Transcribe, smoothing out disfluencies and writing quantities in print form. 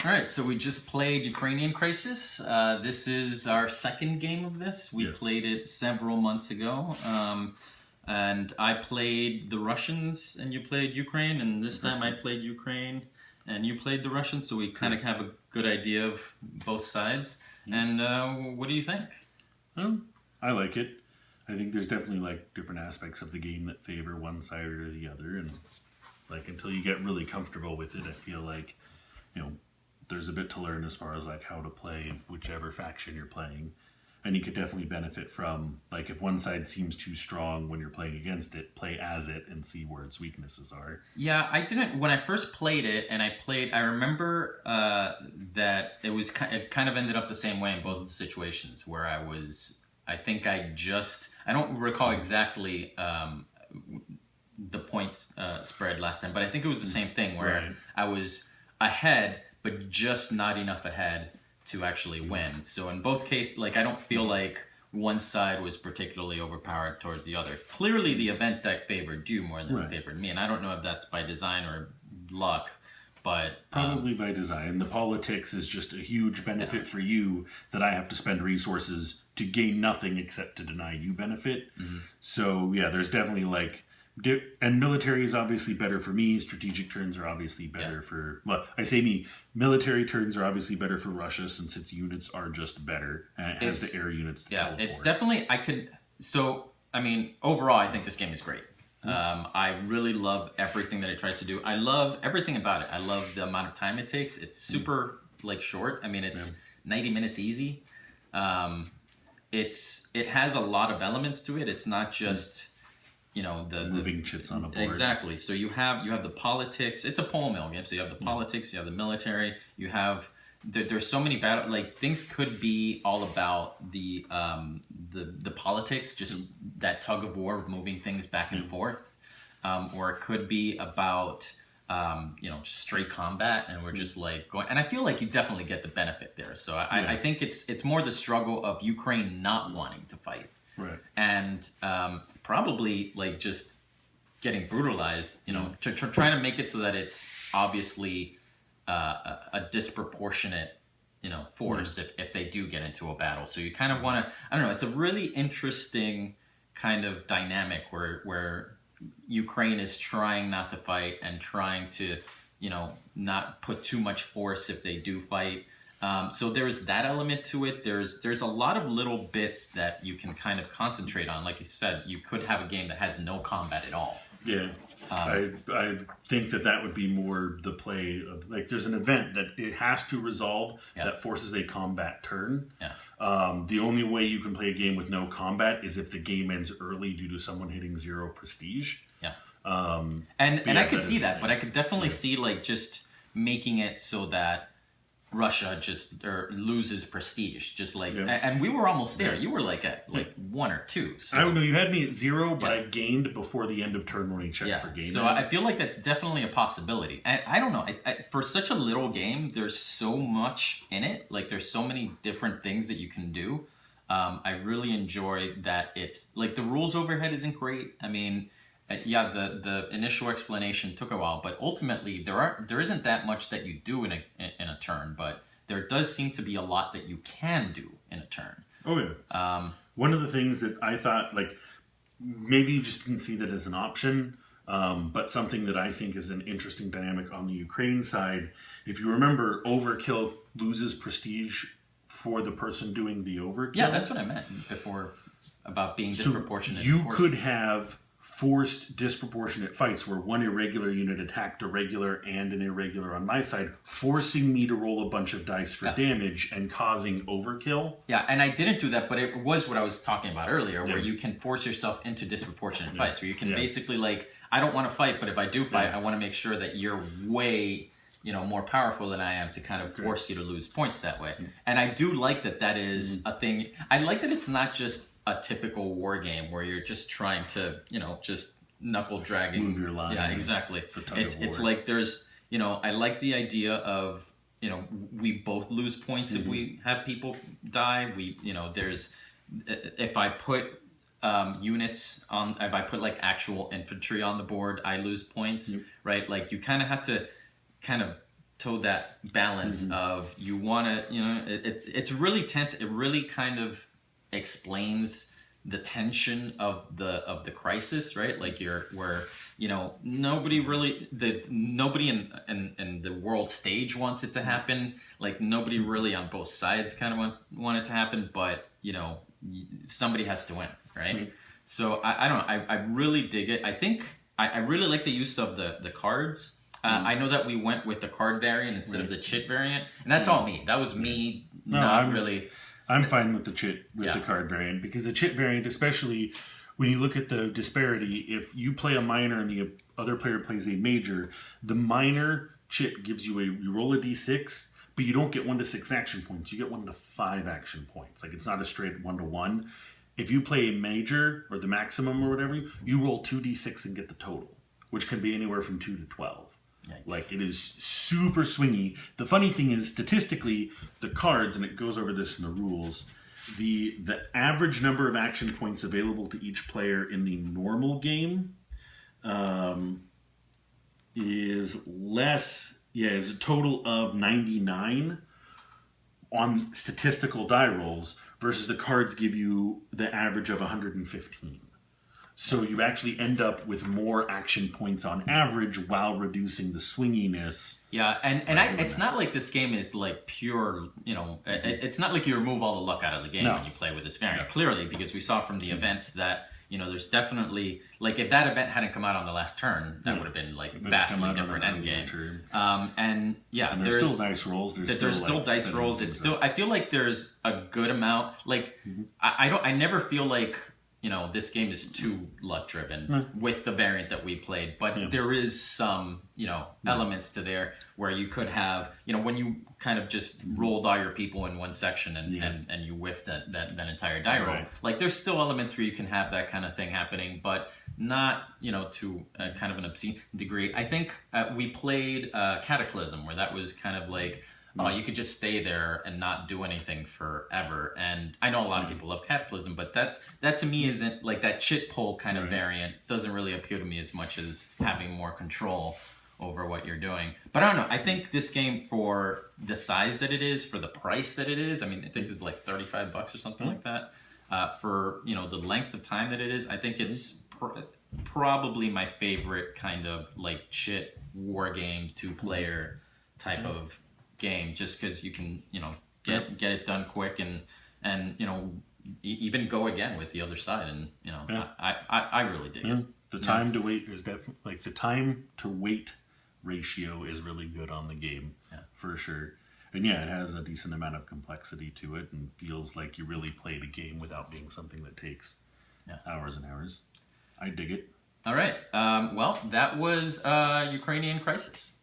All right, so we just played Ukrainian Crisis. This is our second game of this. We played it several months ago. And I played the Russians and you played Ukraine. And this time I played Ukraine and you played the Russians. So we kind of have a good idea of both sides. And what do you think? I like it. I think there's definitely like different aspects of the game that favor one side or the other. And like until you get really comfortable with it, I feel like, there's a bit to learn as far as like how to play whichever faction you're playing. And you could definitely benefit from, like, if one side seems too strong when you're playing against it, play as it and see where its weaknesses are. Yeah, I didn't, when I first played it, and I remember that it kind of ended up the same way in both of the situations, where I don't recall exactly the points spread last time, but I think it was the same thing, where I was ahead, but just not enough ahead to actually win. So in both cases, like, I don't feel like one side was particularly overpowered towards the other. Clearly the event deck favored you more than it favored me, and I don't know if that's by design or luck, but probably by design. The politics is just a huge benefit for you that I have to spend resources to gain nothing except to deny you benefit. So yeah, there's definitely like, and military is obviously better for me. Strategic turns are obviously better for, well, I say me. Military turns are obviously better for Russia since its units are just better, and it has the air units to teleport. It's definitely, overall, I think this game is great. I really love everything that it tries to do. I love everything about it. I love the amount of time it takes. It's super short. I mean, it's 90 minutes easy. It has a lot of elements to it. It's not just the moving chits on a board. Exactly. So you have the politics. It's a pol-mil game. So you have the politics. You have the military. You have there's so many battle, like, things could be all about the politics, just that tug of war of moving things back and forth, or it could be about just straight combat, and we're just like going. And I feel like you definitely get the benefit there. So I think it's more the struggle of Ukraine not wanting to fight. Right. And probably like just getting brutalized, trying to make it so that it's obviously a disproportionate, force if they do get into a battle. So you kind of want to, I don't know, it's a really interesting kind of dynamic where Ukraine is trying not to fight and trying to, not put too much force if they do fight. So there's that element to it. There's a lot of little bits that you can kind of concentrate on. Like you said, you could have a game that has no combat at all. Yeah. I think that would be more the play of, like, there's an event that it has to resolve that forces a combat turn. Yeah. The only way you can play a game with no combat is if the game ends early due to someone hitting 0 prestige. Yeah. And I could see that, but I could definitely see like just making it so that Russia loses prestige, just like, and we were almost there. You were like at 1 or 2. So. I don't know. You had me at 0, but I gained before the end of turn when you checked for game. So I feel like that's definitely a possibility. And I don't know. For such a little game, there's so much in it. Like, there's so many different things that you can do. I really enjoy that. It's like the rules overhead isn't great. I mean, the initial explanation took a while, but ultimately there isn't that much that you do in a turn, but there does seem to be a lot that you can do in a turn. Oh yeah. One of the things that I thought, like, maybe you just didn't see that as an option, but something that I think is an interesting dynamic on the Ukraine side. If you remember, overkill loses prestige for the person doing the overkill. Yeah, that's what I meant before about being disproportionate. So you could have forced disproportionate fights where one irregular unit attacked a regular and an irregular on my side, forcing me to roll a bunch of dice for damage and causing overkill. Yeah, and I didn't do that, but it was what I was talking about earlier, where you can force yourself into disproportionate fights, where you can basically, like, I don't want to fight, but if I do fight, I want to make sure that you're way, more powerful than I am to kind of force you to lose points that way. And I do like that is a thing. I like that it's not just a typical war game where you're just trying to, just knuckle dragging. Move your line. Yeah, exactly. It's like there's, I like the idea of, we both lose points if we have people die. There's, if I put units on, if I put like actual infantry on the board, I lose points, right? Like, you kind of have to towed that balance of you want to, it's really tense. It really kind of explains the tension of the crisis, right? Like where nobody really nobody in the world stage wants it to happen. Like nobody really on both sides kind of want it to happen, but somebody has to win, right? So I don't know. I really dig it. I think I really like the use of the cards. I know that we went with the card variant instead of the chit variant, and that's all me. That was me. I'm fine with the chit the card variant, because the chit variant, especially when you look at the disparity, if you play a minor and the other player plays a major, the minor chit gives you you roll a d6, but you don't get 1 to 6 action points. You get 1 to 5 action points. Like, it's not a straight 1 to 1. If you play a major or the maximum or whatever, you roll 2d6 and get the total, which can be anywhere from 2 to 12. Yikes. Like, it is super swingy. The funny thing is, statistically, the cards, and it goes over this in the rules, the average number of action points available to each player in the normal game is a total of 99 on statistical die rolls, versus the cards give you the average of 115. So you actually end up with more action points on average while reducing the swinginess. Yeah, it's not like this game is like pure, it's not like you remove all the luck out of the game when you play with this variant. Clearly, because we saw from the events that, there's definitely, like, if that event hadn't come out on the last turn, that would have been like vastly different endgame. And there's still dice rolls. There's still dice rolls. It's still, I feel like there's a good amount. Like, I never feel like, this game is too luck driven with the variant that we played, but there is some, elements to there where you could have, when you kind of just rolled all your people in one section and you whiffed that entire die roll. Like, there's still elements where you can have that kind of thing happening, but not, to kind of an obscene degree. I think we played Cataclysm, where that was kind of like, you could just stay there and not do anything forever. And I know a lot of people love Cataclysm, but that to me isn't like that chit pull kind of variant doesn't really appeal to me as much as having more control over what you're doing. But I don't know. I think this game, for the size that it is, for the price that it is, I mean, I think it's like $35 or something like that. For, the length of time that it is, I think it's probably my favorite kind of like chit war game, 2-player type of game, just because you can get it done quick and even go again with the other side, and I really dig it. The time to wait is definitely, like, the time to wait ratio is really good on the game, for sure. And it has a decent amount of complexity to it and feels like you really played a game without being something that takes hours and hours. I dig it. All right, well, that was Ukrainian Crisis.